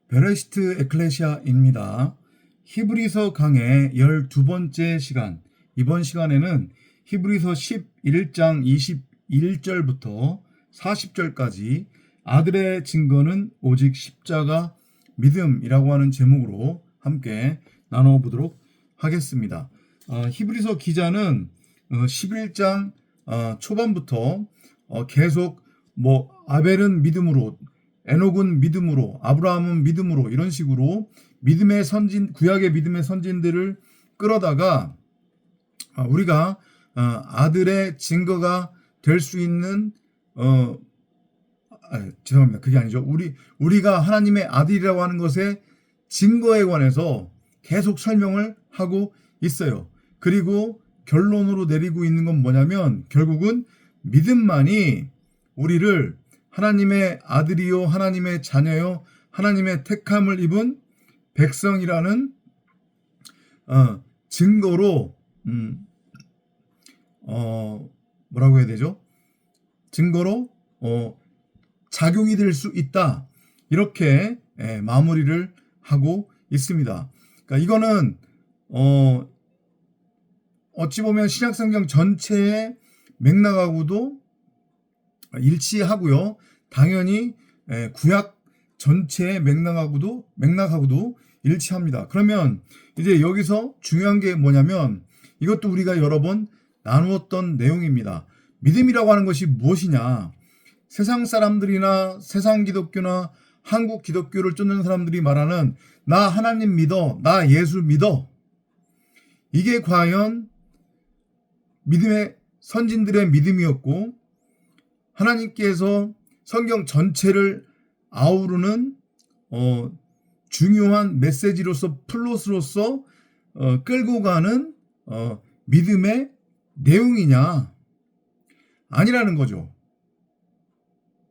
베레시트 에클레시아입니다. 히브리서 강의 12번째 시간. 이번 시간에는 히브리서 11장 21절부터 40절까지 아들의 증거는 오직 십자가 믿음이라고 하는 제목으로 함께 나눠보도록 하겠습니다. 히브리서 기자는 11장 초반부터 계속 아벨은 믿음으로, 에녹은 믿음으로, 아브라함은 믿음으로, 이런 식으로 믿음의 선진, 구약의 믿음의 선진들을 끌어다가 우리가 아들의 증거가 될 수 있는 죄송합니다. 그게 아니죠. 우리가 하나님의 아들이라고 하는 것의 증거에 관해서 계속 설명을 하고 있어요. 그리고 결론으로 내리고 있는 건 뭐냐면 결국은 믿음만이 우리를 하나님의 아들이요, 하나님의 자녀요, 하나님의 택함을 입은 백성이라는 증거로 뭐라고 해야 되죠? 증거로 작용이 될 수 있다. 이렇게 마무리를 하고 있습니다. 그러니까 이거는 어찌 보면 신약성경 전체의 맥락하고도 일치하고요. 당연히 구약 전체의 맥락하고도 일치합니다. 그러면 이제 여기서 중요한 게 뭐냐면 이것도 우리가 여러 번 나누었던 내용입니다. 믿음이라고 하는 것이 무엇이냐? 세상 사람들이나 세상 기독교나 한국 기독교를 쫓는 사람들이 말하는 나 하나님 믿어, 나 예수 믿어. 이게 과연 믿음의 선진들의 믿음이었고 하나님께서 성경 전체를 아우르는 중요한 메시지로서 플롯으로서 끌고 가는 믿음의 내용이냐? 아니라는 거죠.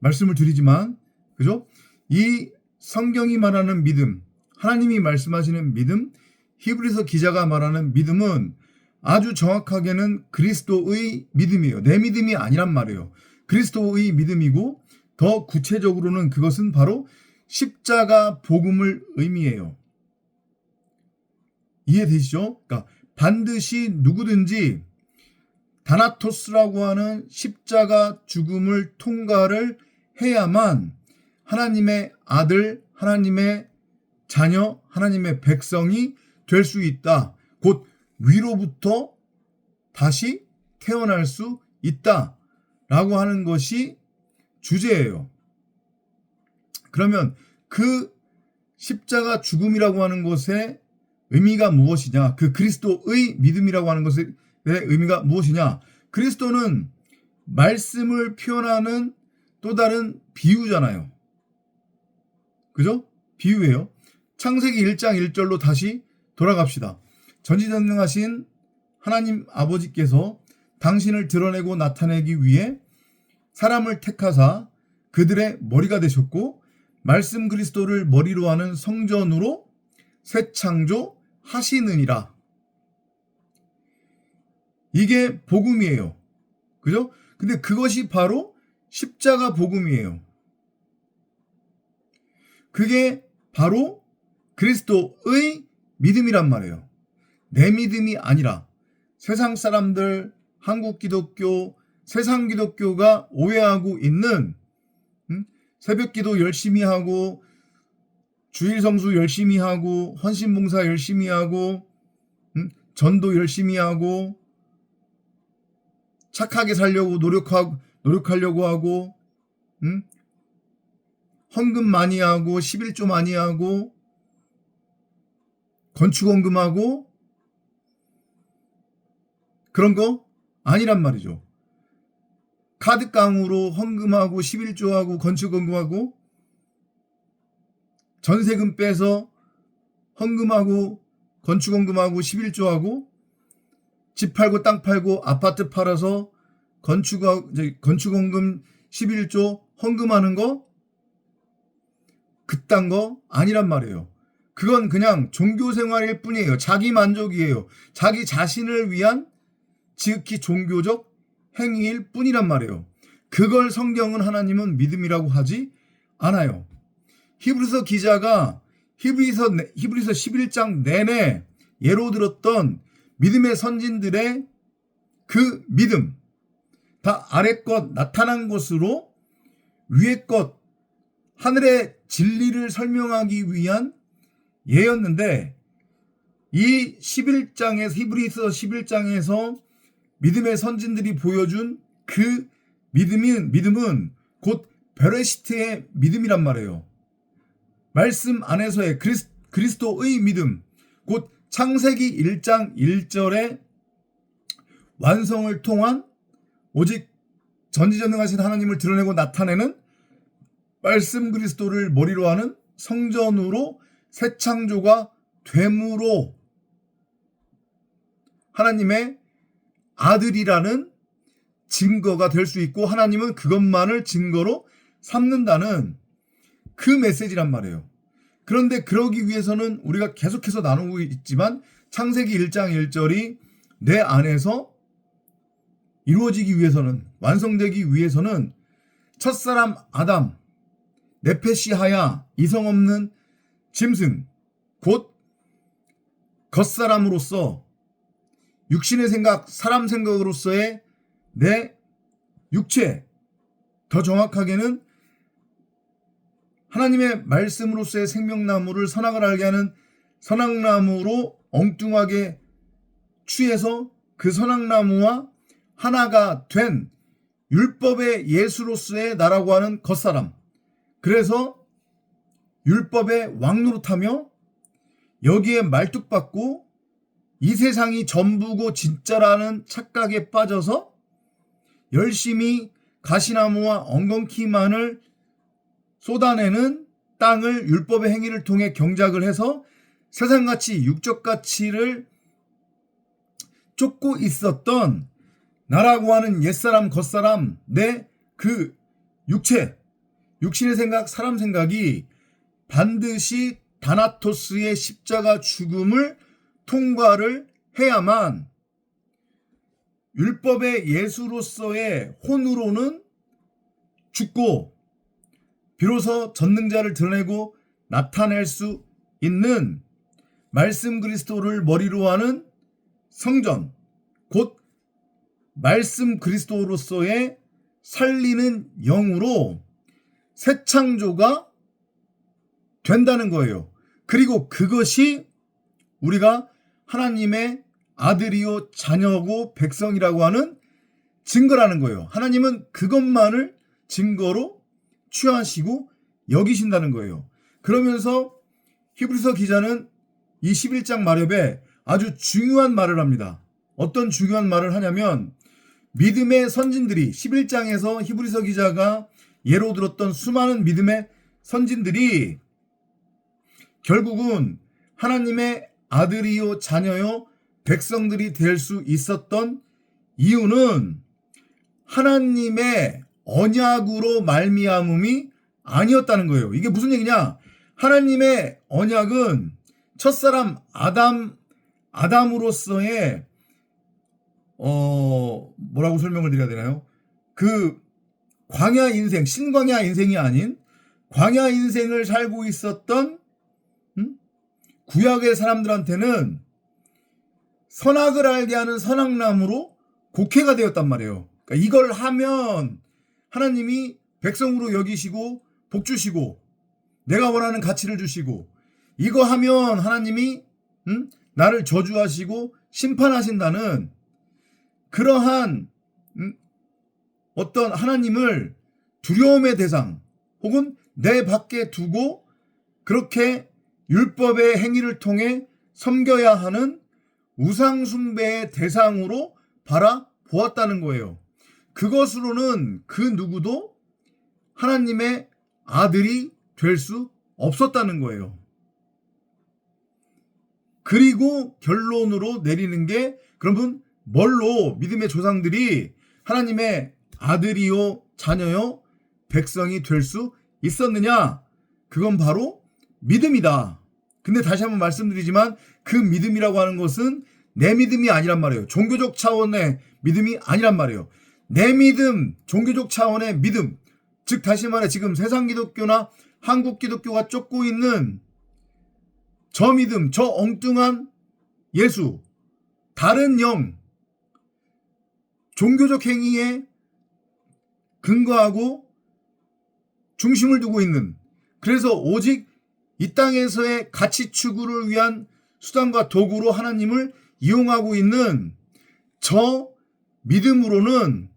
말씀을 드리지만, 그죠? 이 성경이 말하는 믿음, 하나님이 말씀하시는 믿음, 히브리서 기자가 말하는 믿음은 아주 정확하게는 그리스도의 믿음이에요. 내 믿음이 아니란 말이에요. 그리스도의 믿음이고 더 구체적으로는 그것은 바로 십자가 복음을 의미해요. 이해되시죠? 그러니까 반드시 누구든지 다나토스라고 하는 십자가 죽음을 통과를 해야만 하나님의 아들, 하나님의 자녀, 하나님의 백성이 될 수 있다. 곧 위로부터 다시 태어날 수 있다. 라고 하는 것이 주제예요. 그러면 그 십자가 죽음이라고 하는 것의 의미가 무엇이냐? 그 그리스도의 믿음이라고 하는 것의 의미가 무엇이냐? 그리스도는 말씀을 표현하는 또 다른 비유잖아요. 그죠? 비유예요. 창세기 1장 1절로 다시 돌아갑시다. 전지전능하신 하나님 아버지께서 당신을 드러내고 나타내기 위해 사람을 택하사 그들의 머리가 되셨고 말씀 그리스도를 머리로 하는 성전으로 새 창조 하시느니라. 이게 복음이에요. 그죠? 근데 그것이 바로 십자가 복음이에요. 그게 바로 그리스도의 믿음이란 말이에요. 내 믿음이 아니라 세상 사람들, 한국 기독교, 세상 기독교가 오해하고 있는 새벽 기도 열심히 하고 주일 성수 열심히 하고 헌신봉사 열심히 하고 전도 열심히 하고 착하게 살려고 노력하려고 하고 헌금 많이 하고 11조 많이 하고 건축원금하고 그런 거 아니란 말이죠. 카드깡으로 헌금하고 11조하고 건축원금하고 전세금 빼서 헌금하고 건축원금하고 11조하고 집 팔고 땅 팔고 아파트 팔아서 건축원금 11조 헌금하는 거 그딴 거 아니란 말이에요. 그건 그냥 종교생활일 뿐이에요. 자기 만족이에요. 자기 자신을 위한 지극히 종교적 행위일 뿐이란 말이에요. 그걸 성경은 하나님은 믿음이라고 하지 않아요. 히브리서 기자가 히브리서 11장 내내 예로 들었던 믿음의 선진들의 그 믿음, 다 아래 것 나타난 것으로 위의 것 하늘의 진리를 설명하기 위한 예였는데, 이 11장에서 히브리서 11장에서 믿음의 선진들이 보여준 그 믿음은 곧 베레시트의 믿음이란 말이에요. 말씀 안에서의 그리스도의 믿음, 곧 창세기 1장 1절의 완성을 통한 오직 전지전능하신 하나님을 드러내고 나타내는 말씀 그리스도를 머리로 하는 성전으로 새 창조가 됨으로 하나님의 아들이라는 증거가 될 수 있고, 하나님은 그것만을 증거로 삼는다는 그 메시지란 말이에요. 그런데 그러기 위해서는 우리가 계속해서 나누고 있지만 창세기 1장 1절이 내 안에서 이루어지기 위해서는, 완성되기 위해서는 첫사람 아담, 네페시하야, 이성 없는 짐승, 곧 겉사람으로서 육신의 생각, 사람 생각으로서의 내 육체, 더 정확하게는 하나님의 말씀으로서의 생명나무를 선악을 알게 하는 선악나무로 엉뚱하게 취해서 그 선악나무와 하나가 된 율법의 예수로서의 나라고 하는 겉사람, 그래서 율법의 왕노릇하며 여기에 말뚝박고 이 세상이 전부고 진짜라는 착각에 빠져서 열심히 가시나무와 엉겅퀴만을 쏟아내는 땅을 율법의 행위를 통해 경작을 해서 세상가치, 육적가치를 쫓고 있었던 나라고 하는 옛사람, 겉사람, 내 그 육체, 육신의 생각, 사람 생각이 반드시 다나토스의 십자가 죽음을 통과를 해야만 율법의 예수로서의 혼으로는 죽고 비로소 전능자를 드러내고 나타낼 수 있는 말씀 그리스도를 머리로 하는 성전, 곧 말씀 그리스도로서의 살리는 영으로 새 창조가 된다는 거예요. 그리고 그것이 우리가 하나님의 아들이요 자녀고 백성이라고 하는 증거라는 거예요. 하나님은 그것만을 증거로 취하시고 여기신다는 거예요. 그러면서 히브리서 기자는 이 11장 말엽에 아주 중요한 말을 합니다. 어떤 중요한 말을 하냐면, 믿음의 선진들이, 11장에서 히브리서 기자가 예로 들었던 수많은 믿음의 선진들이 결국은 하나님의 아들이요 자녀요 백성들이 될 수 있었던 이유는 하나님의 언약으로 말미암음이 아니었다는 거예요. 이게 무슨 얘기냐? 하나님의 언약은 첫사람 아담으로서의 뭐라고 설명을 드려야 되나요? 그 광야 인생, 신광야 인생이 아닌 광야 인생을 살고 있었던 구약의 사람들한테는 선악을 알게 하는 선악나무로 곡해가 되었단 말이에요. 그러니까 이걸 하면 하나님이 백성으로 여기시고 복 주시고 내가 원하는 가치를 주시고, 이거 하면 하나님이 나를 저주하시고 심판하신다는 그러한 어떤 하나님을 두려움의 대상 혹은 내 밖에 두고 그렇게 율법의 행위를 통해 섬겨야 하는 우상숭배의 대상으로 바라보았다는 거예요. 그것으로는 그 누구도 하나님의 아들이 될 수 없었다는 거예요. 그리고 결론으로 내리는 게, 그러면 뭘로 믿음의 조상들이 하나님의 아들이요 자녀요 백성이 될 수 있었느냐? 그건 바로 믿음이다. 근데 다시 한번 말씀드리지만 그 믿음이라고 하는 것은 내 믿음이 아니란 말이에요. 종교적 차원의 믿음이 아니란 말이에요. 내 믿음, 종교적 차원의 믿음, 즉 다시 말해 지금 세상 기독교나 한국 기독교가 쫓고 있는 저 믿음, 저 엉뚱한 예수, 다른 영, 종교적 행위에 근거하고 중심을 두고 있는, 그래서 오직 이 땅에서의 가치 추구를 위한 수단과 도구로 하나님을 이용하고 있는 저 믿음으로는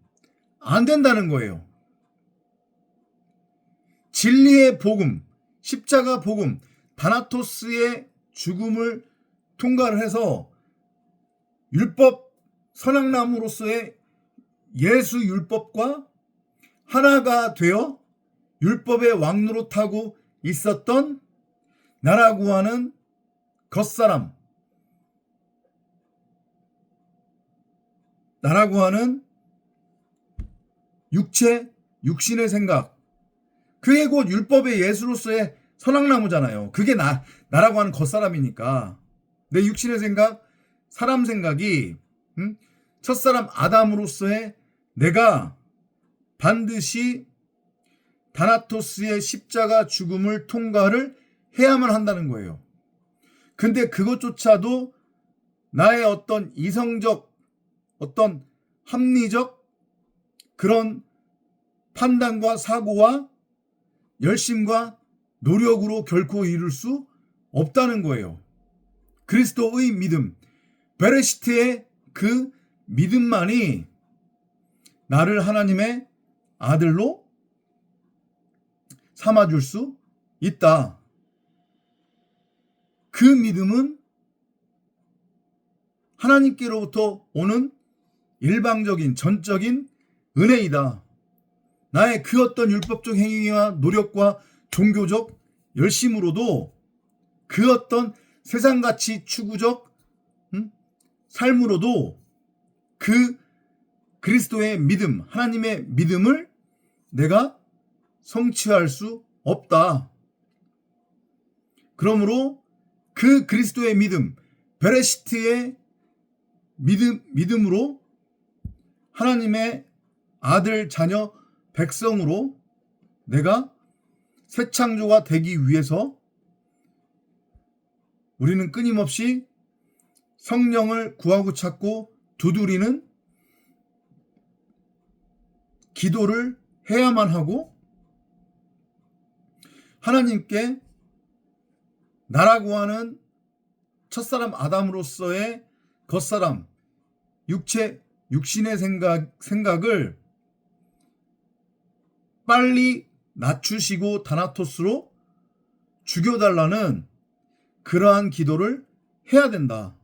안 된다는 거예요. 진리의 복음, 십자가 복음, 다나토스의 죽음을 통과를 해서 율법 선악나무로서의 예수 율법과 하나가 되어 율법의 왕노릇하고 있었던 나라고 하는 겉사람, 나라고 하는 육체, 육신의 생각, 그게 곧 율법의 예수로서의 선악나무잖아요. 그게 나라고 하는 겉사람이니까. 내 육신의 생각, 사람 생각이 첫사람 아담으로서의 내가 반드시 다나토스의 십자가 죽음을 통과를 해야만 한다는 거예요. 근데 그것조차도 나의 어떤 이성적, 어떤 합리적 그런 판단과 사고와 열심과 노력으로 결코 이룰 수 없다는 거예요. 그리스도의 믿음, 베레시트의 그 믿음만이 나를 하나님의 아들로 삼아줄 수 있다. 그 믿음은 하나님께로부터 오는 일방적인 전적인 은혜이다. 나의 그 어떤 율법적 행위와 노력과 종교적 열심으로도 그 어떤 세상가치 추구적 삶으로도 그 그리스도의 믿음, 하나님의 믿음을 내가 성취할 수 없다. 그러므로 그 그리스도의 믿음, 베레시트의 믿음으로 하나님의 아들, 자녀, 백성으로 내가 새 창조가 되기 위해서 우리는 끊임없이 성령을 구하고 찾고 두드리는 기도를 해야만 하고, 하나님께 나라고 하는 첫사람 아담으로서의 겉사람, 육체, 육신의 생각을 빨리 낮추시고 다나토스로 죽여달라는 그러한 기도를 해야 된다.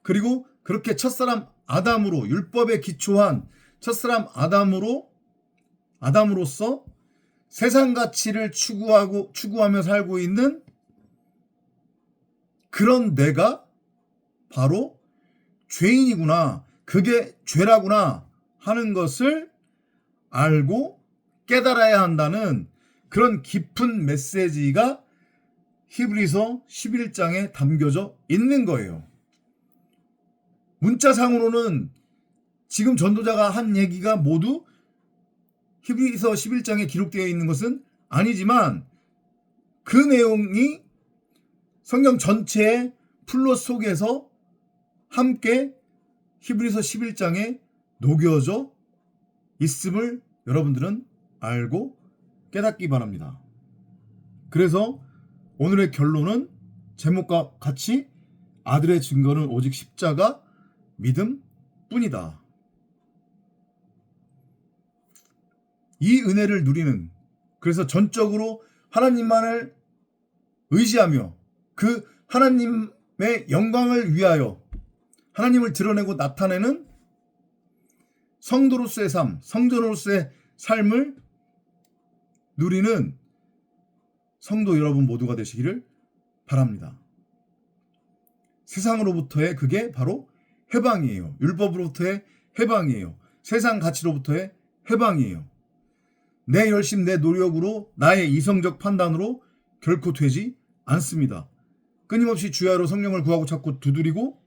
그리고 그렇게 첫사람 아담으로, 율법에 기초한 첫사람 아담으로서 세상 가치를 추구하며 살고 있는 그런 내가 바로 죄인이구나, 그게 죄라구나 하는 것을 알고 깨달아야 한다는 그런 깊은 메시지가 히브리서 11장에 담겨져 있는 거예요. 문자상으로는 지금 전도자가 한 얘기가 모두 히브리서 11장에 기록되어 있는 것은 아니지만 그 내용이 성경 전체의 플롯 속에서 함께 히브리서 11장에 녹여져 있음을 여러분들은 알고 깨닫기 바랍니다. 그래서 오늘의 결론은 제목과 같이 아들의 증거는 오직 십자가 믿음 뿐이다. 이 은혜를 누리는, 그래서 전적으로 하나님만을 의지하며 그 하나님의 영광을 위하여 하나님을 드러내고 나타내는 성도로서의 삶, 성전으로서의 삶을 누리는 성도 여러분 모두가 되시기를 바랍니다. 세상으로부터의 그게 바로 해방이에요. 율법으로부터의 해방이에요. 세상 가치로부터의 해방이에요. 내 열심, 내 노력으로, 나의 이성적 판단으로 결코 되지 않습니다. 끊임없이 주야로 성령을 구하고 찾고 두드리고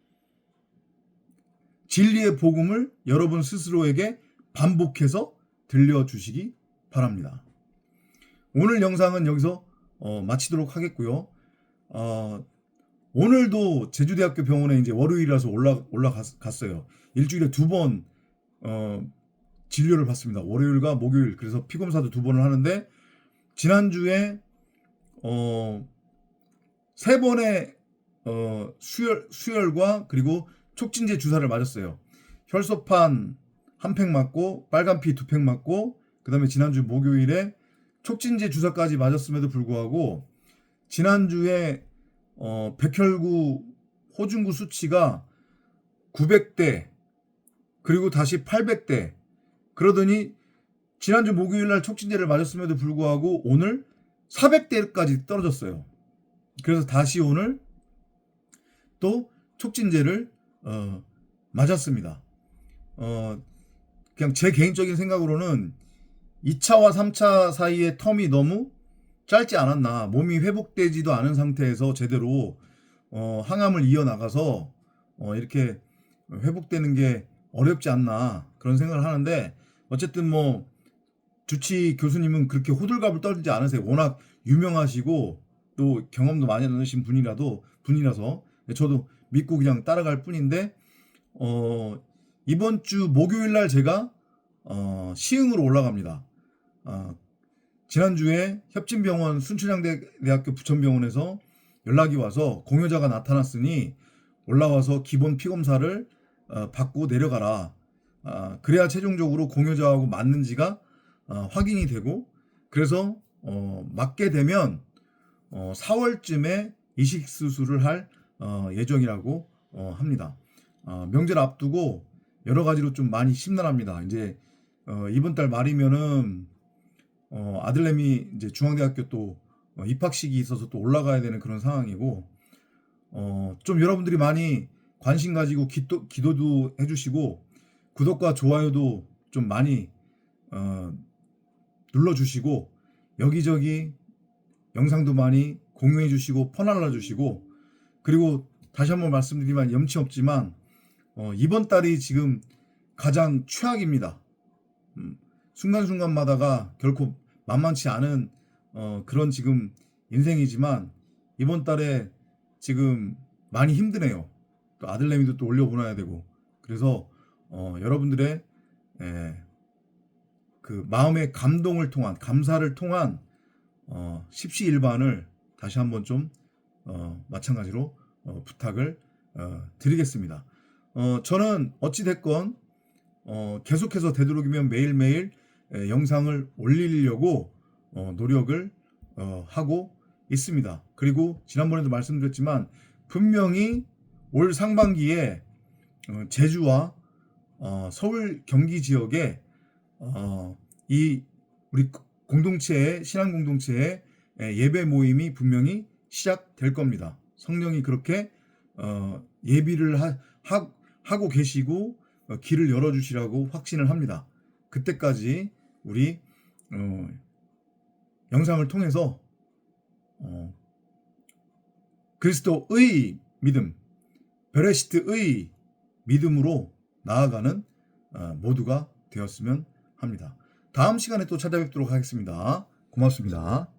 진리의 복음을 여러분 스스로에게 반복해서 들려주시기 바랍니다. 오늘 영상은 여기서 마치도록 하겠고요. 오늘도 제주대학교 병원에 이제 월요일이라서 올라갔어요. 일주일에 2번 진료를 받습니다. 월요일과 목요일. 그래서 피검사도 2번을 하는데 지난주에 3번의 수혈과 그리고 촉진제 주사를 맞았어요. 혈소판 1팩 맞고 빨간피 2팩 맞고 그다음에 지난주 목요일에 촉진제 주사까지 맞았음에도 불구하고 지난주에 백혈구 호중구 수치가 900대 그리고 다시 800대 그러더니 지난주 목요일날 촉진제를 맞았음에도 불구하고 오늘 400대까지 떨어졌어요. 그래서 다시 오늘 또 촉진제를 맞았습니다. 그냥 제 개인적인 생각으로는 2차와 3차 사이의 텀이 너무 짧지 않았나. 몸이 회복되지도 않은 상태에서 제대로 항암을 이어나가서 이렇게 회복되는 게 어렵지 않나 그런 생각을 하는데 어쨌든 뭐 주치 교수님은 그렇게 호들갑을 떨지 않으세요. 워낙 유명하시고 또 경험도 많이 나누신 분이라서 저도 믿고 그냥 따라갈 뿐인데 이번 주 목요일 날 제가 시흥으로 올라갑니다. 지난주에 협진병원 순천향대학교 부천병원에서 연락이 와서 공여자가 나타났으니 올라와서 기본 피검사를 받고 내려가라. 그래야 최종적으로 공여자하고 맞는지가 확인이 되고 그래서 맞게 되면 4월쯤에 이식 수술을 할 예정이라고 합니다. 명절 앞두고 여러 가지로 좀 많이 심란합니다. 이제 이번 달 말이면은 아들내미 이제 중앙대학교 또 입학식이 있어서 또 올라가야 되는 그런 상황이고 좀 여러분들이 많이 관심 가지고 기도도 해주시고 구독과 좋아요도 좀 많이 눌러주시고 여기저기 영상도 많이 공유해 주시고 퍼날라 주시고 그리고 다시 한번 말씀드리면 염치 없지만 이번 달이 지금 가장 최악입니다. 순간순간마다가 결코 만만치 않은 그런 지금 인생이지만 이번 달에 지금 많이 힘드네요. 또 아들내미도 또 올려보내야 되고 그래서 여러분들의 그 마음의 감동을 통한 감사를 통한 십시일반을 다시 한번 좀 마찬가지로 부탁을 드리겠습니다. 저는 어찌됐건 계속해서 되도록이면 매일매일 영상을 올리려고 노력을 하고 있습니다. 그리고 지난번에도 말씀드렸지만 분명히 올 상반기에 제주와 서울 경기 지역에 이 우리 공동체의 신앙 공동체의 예배 모임이 분명히 시작될 겁니다. 성령이 그렇게 예비를 하고 계시고 길을 열어주시라고 확신을 합니다. 그때까지 우리 영상을 통해서 그리스도의 믿음, 베레시트의 믿음으로 나아가는 모두가 되었으면 합니다. 다음 시간에 또 찾아뵙도록 하겠습니다. 고맙습니다.